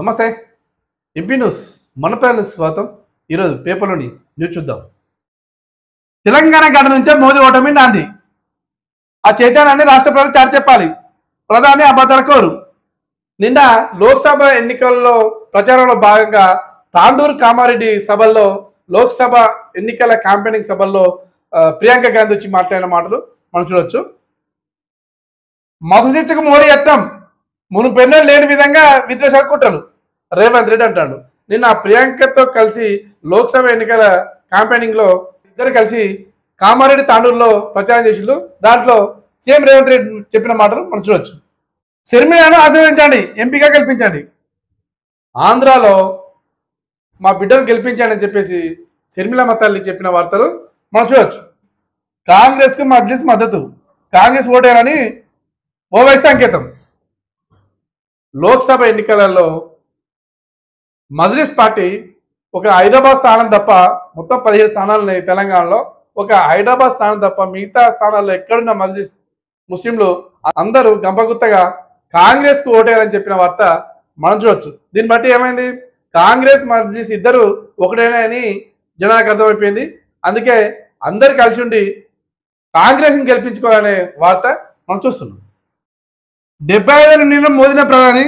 నమస్తే. MP news మన పేరు స్వాగతం. ఈరోజు పేపర్లోని న్యూస్ చూద్దాం. తెలంగాణ ఘటన నుంచే మోదీ ఓటమి నాంది. ఆ చైతన్యాన్ని రాష్ట్ర ప్రజలు చాటి చెప్పాలి. ప్రధాని అబద్ధాల కోరు. నిన్న లోక్సభ ఎన్నికల్లో ప్రచారంలో భాగంగా తాండూరు కామారెడ్డి సభల్లో లోక్సభ ఎన్నికల క్యాంపెయినింగ్ సభల్లో ప్రియాంక గాంధీ వచ్చి మాట్లాడిన మాటలు మనం చూడొచ్చు. మత శిక్షకు మోడీ యత్నం, మునుపెన్నో లేని విధంగా విద్వేష కుట్రలు రేవంత్ రెడ్డి అంటాడు. నిన్న ప్రియాంకతో కలిసి లోక్సభ ఎన్నికల క్యాంపెయినింగ్ లో ఇద్దరు కలిసి కామారెడ్డి తాండూరులో ప్రచారం చేసిండ్రు. దాంట్లో సీఎం రేవంత్ రెడ్డి చెప్పిన మాటలు మనం చూడొచ్చు. షర్మిలను ఆశీర్వదించండి, ఎంపీగా గెలిపించండి, ఆంధ్రాలో మా బిడ్డను గెలిపించండి అని చెప్పేసి షర్మిలమ్మ తల్లి చెప్పిన వార్తలు మనం చూడొచ్చు. కాంగ్రెస్ కు మజ్లిస్ మద్దతు, కాంగ్రెస్ ఓటేయాలని ఓవైసీ సంకేతం. లోక్సభ ఎన్నికలలో మజ్లిస్ పార్టీ ఒక హైదరాబాద్ స్థానం తప్ప, మొత్తం 17 స్థానాలు ఉన్నాయి తెలంగాణలో, ఒక హైదరాబాద్ స్థానం తప్ప మిగతా స్థానాల్లో ఎక్కడున్న మజ్లిస్ ముస్లింలు అందరూ గంపగుత్తగా కాంగ్రెస్ కు ఓటేయాలని చెప్పిన వార్త మనం చూడొచ్చు. దీన్ని బట్టి ఏమైంది, కాంగ్రెస్ మజ్లిస్ ఇద్దరు ఒకటేనా అని జనానికి అర్థమైపోయింది. అందుకే అందరు కలిసి ఉండి కాంగ్రెస్ని గెలిపించుకోవాలనే వార్త మనం చూస్తున్నాం. 75 నిన్న మోదీనే ప్రధాని,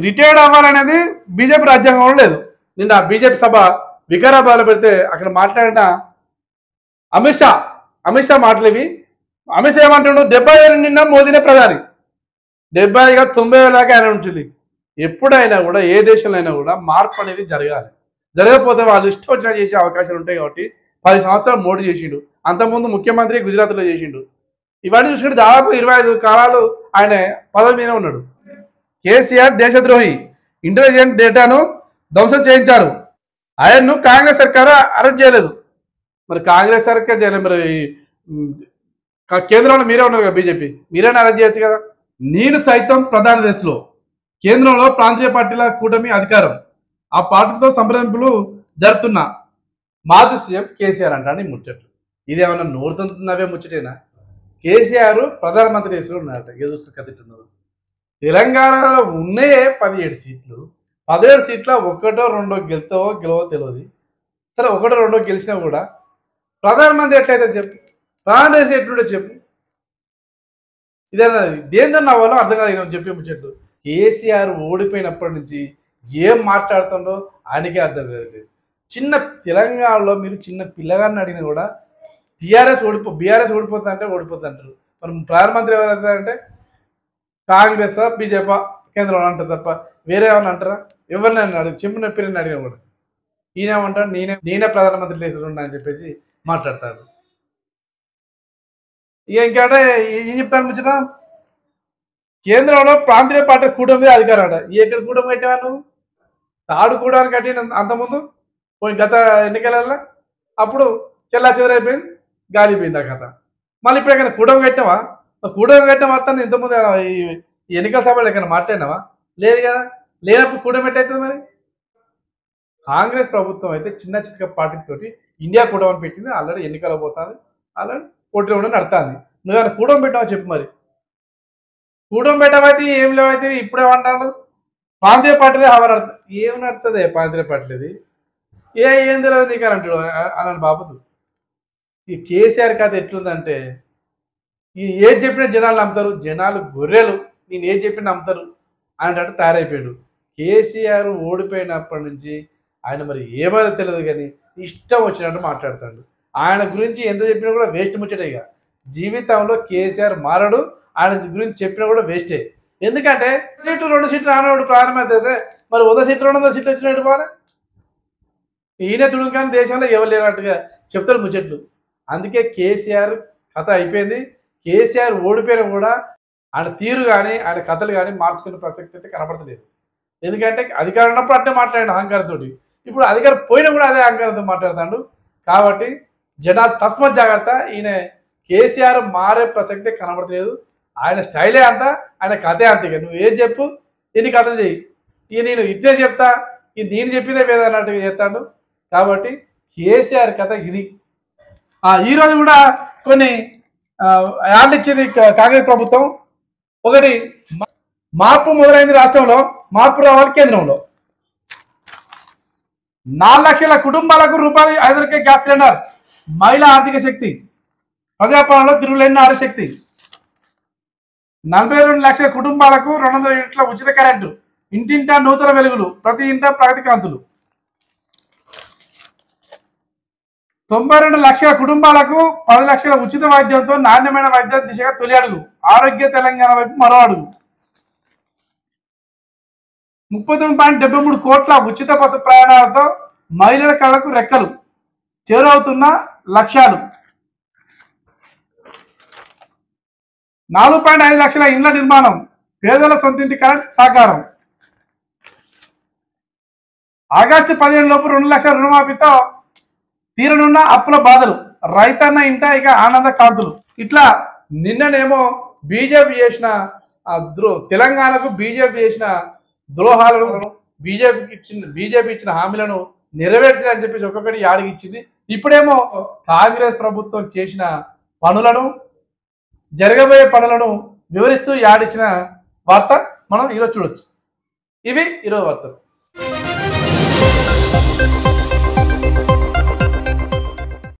రిటైర్డ్ అవ్వాలనేది బీజేపీ రాజ్యాంగంలో లేదు. నిన్న బీజేపీ సభ వికారాబాద్లో పెడితే అక్కడ మాట్లాడిన అమిత్ షా మాటలు ఇవి. అమిత్ షా ఏమంటుండో 75 నిన్న మోదీనే ప్రధాని, 70 90 దాకా ఆయన ఉంటుంది. ఎప్పుడైనా కూడా ఏ దేశంలో అయినా కూడా మార్పు అనేది జరగకపోతే వాళ్ళు ఇష్టం వచ్చినా చేసే అవకాశాలు ఉంటాయి. కాబట్టి 10 సంవత్సరాలు మోడీ చేసిండు, అంతకుముందు ముఖ్యమంత్రి గుజరాత్లో చేసిండు. ఇవన్నీ చూసుకుంటే దాదాపు 25 కాలాలు ఆయన పదవి మీద ఉన్నాడు. కేసీఆర్ దేశద్రోహి, ఇంటెలిజెంట్ డేటాను ధ్వంసం చేయించారు, ఆయన్ను కాంగ్రెస్ సర్కారు అరెస్ట్ చేయలేదు. మరి కాంగ్రెస్ సర్కార్ చేయలేదు, మరి కేంద్రంలో మీరే ఉన్నారు కదా బీజేపీ, మీరైనా అరెస్ట్ చేయొచ్చు కదా. నేను సైతం ప్రధాన దశలో కేంద్రంలో ప్రాంతీయ పార్టీల కూటమి అధికారం, ఆ పార్టీతో సంప్రదింపులు జరుపుతున్న మాజీ సీఎం కేసీఆర్ అంటాను ముచ్చట్లు. ఇదేమన్నా నోరుతుంటున్నవే ముచ్చటేనా? కేసీఆర్ ప్రధానమంత్రి దేశంలో ఉన్నారట. చూసుకుని కదిట్టున్నారు. తెలంగాణలో ఉన్నాయే 17 సీట్లు, 17 సీట్ల ఒకటో రెండో గెలవో తెలియదు. సరే ఒకటో రెండో గెలిచినా కూడా ప్రధానమంత్రి ఎట్లయితే చెప్పు, ప్రధానమంత్రి ఎట్లుంటే చెప్పు. ఇదేనా దేంతో నవ్వాలో అర్థం కాదు నేను చెప్పే ముచ్చట్లు. కేసీఆర్ ఓడిపోయినప్పటి నుంచి ఏం మాట్లాడుతుండో ఆయనకే అర్థం కాదు. చిన్న తెలంగాణలో మీరు చిన్న పిల్లగాన్ని అడిగినా కూడా బీఆర్ఎస్ ఓడిపోతుందంటే ఓడిపోతుంటారు. మరి ప్రధానమంత్రి ఎవరైతే కాంగ్రెస్ బీజేపీ కేంద్రంలో అంటారు తప్ప వేరే ఏమన్నా అంటారా? ఎవరిని అన్నాడు చెప్పిన పేరుని అడిగిన కూడా ఈయనేమంటాడు, నేనే ప్రధానమంత్రి దేశంలో ఉన్నా అని చెప్పేసి మాట్లాడతాడు. ఇంకంటే ఏం చెప్తాను ముచ్చట, కేంద్రంలో ప్రాంతీయ పార్టీ కూటమి అధికారం అట. ఎక్కడ కూటమి కట్టావా నువ్వు? తాడు కూడానికి కట్టిన అంతకుముందు గత ఎన్నికలలో అప్పుడు చెల్లా చెదరైపోయింది, గాలిపోయింది ఆ కథ. మళ్ళీ ఇప్పుడు ఎక్కడ కూటమి కట్టినావా? కూటమి కట్టిన వార్త ఇంతకుముందు ఈ ఎన్నికల సభలో ఎక్కడ మాట్లాడినావా? లేదు కదా. లేనప్పుడు కూటమి ఎట్టయితుంది మరి? కాంగ్రెస్ ప్రభుత్వం అయితే చిన్న చిన్న పార్టీతోటి ఇండియా కూటమి పెట్టింది, ఆల్రెడీ ఎన్నికలు పోతుంది, ఆల్రెడీ పోటీలో కూడా నడుతుంది. నువ్వు కూటమి పెట్టావా చెప్పు. మరి కూటమి పెట్టమైతే ఏం లేవైతే ఇప్పుడేమంటాడు ప్రాంతీయ పార్టీలే హవర్ నడుతుంది. ఏం నడుతుంది ప్రాంతీయ పార్టీలది? ఏం తెలియదు నీకు అని అంటాడు అలాంటి బాబుతు. ఈ కేసీఆర్ కథ ఎట్లుందంటే, ఏది చెప్పినా జనాలు నమ్ముతారు, జనాలు గొర్రెలు, నేను ఏది చెప్పినా నమ్ముతారు అనేటట్టు తయారైపోయాడు. కేసీఆర్ ఓడిపోయినప్పటి నుంచి ఆయన మరి ఏమైనా తెలియదు కానీ ఇష్టం వచ్చినట్టు మాట్లాడతాడు. ఆయన గురించి ఎంత చెప్పినా కూడా వేస్ట్ ముచ్చటే. ఇక జీవితంలో కేసీఆర్ మారడు, ఆయన గురించి చెప్పినా కూడా వేస్టే. ఎందుకంటే సీట్లు 2 సీట్లు రానవాడు ప్రారంభమైతే మరి 100 సీట్లు 200 సీట్లు వచ్చినట్టు పోలే. ఈయన తుడుగానే దేశంలో ఎవరు లేనట్టుగా చెప్తారు ముచ్చట్లు. అందుకే కేసీఆర్ కథ అయిపోయింది. కేసీఆర్ ఓడిపోయినా కూడా ఆయన తీరు కానీ ఆయన కథలు కానీ మార్చుకునే ప్రసక్తి అయితే కనపడతలేదు. ఎందుకంటే అధికారం ఉన్నప్పుడు అట్టే మాట్లాడిన అహంకారంతో, ఇప్పుడు అధికారం పోయినా కూడా అదే అహంకారంతో మాట్లాడుతాడు. కాబట్టి జనాలు తస్మత్ జాగ్రత్త. ఈయన కేసీఆర్ మారే ప్రసక్తే కనబడతలేదు. ఆయన స్టైలే అంతా, ఆయన కథే అంతే. నువ్వు ఏది చెప్పు, ఎన్ని కథలు చేయి, ఇక నేను ఇదే చెప్తా, ఇది నేను చెప్పిందే వేద అన్నట్టుగా చేస్తాడు. కాబట్టి కేసీఆర్ కథ ఇది. ఈరోజు కూడా కొన్ని యాడ్లు ఇచ్చింది కాంగ్రెస్ ప్రభుత్వం. ఒకటి, మార్పు మొదలైంది రాష్ట్రంలో, మార్పు రావాలి కేంద్రంలో. 4 లక్షల కుటుంబాలకు రూపాయలు 500కే గ్యాస్ సిలిండర్. మహిళా ఆర్థిక శక్తి, ప్రజాపాలనలో తిరుగులేని ఆరశక్తి. 42 లక్షల కుటుంబాలకు 200 యూనిట్ల ఉచిత కరెంటు. ఇంటింటా నూతన వెలుగులు, ప్రతి ఇంట ప్రగతి కాంతులు. 92 లక్షల కుటుంబాలకు 10 లక్షల ఉచిత వైద్యంతో నాణ్యమైన వైద్య దిశగా తొలి అడుగు. ఆరోగ్య తెలంగాణ వైపు మరో అడుగు. 39.73 కోట్ల ఉచిత బస్సు ప్రయాణాలతో మహిళల కళలకు రెక్కలు. చేరవుతున్న లక్ష్యాలు. 4.5 లక్షల ఇండ్ల నిర్మాణం. పేదల సొంతింటి కరెంట్ సాకారం. ఆగస్టు 15 లోపు 2 లక్షల రుణమాఫీతో తీరనున్న అప్పుల బాధలు. రైతన్న ఇంట ఇక ఆనంద కాంతులు. ఇట్లా నిన్ననేమో బీజేపీ చేసిన తెలంగాణకు బీజేపీ చేసిన ద్రోహాలను, బీజేపీ ఇచ్చిన హామీలను నెరవేర్చాలని చెప్పేసి ఒక్కొక్కటి యాడిగిచ్చింది. ఇప్పుడేమో కాంగ్రెస్ ప్రభుత్వం చేసిన పనులను, జరగబోయే పనులను వివరిస్తూ యాడిచ్చిన వార్త మనం ఈరోజు చూడొచ్చు. ఇవి ఈరోజు వార్తలు.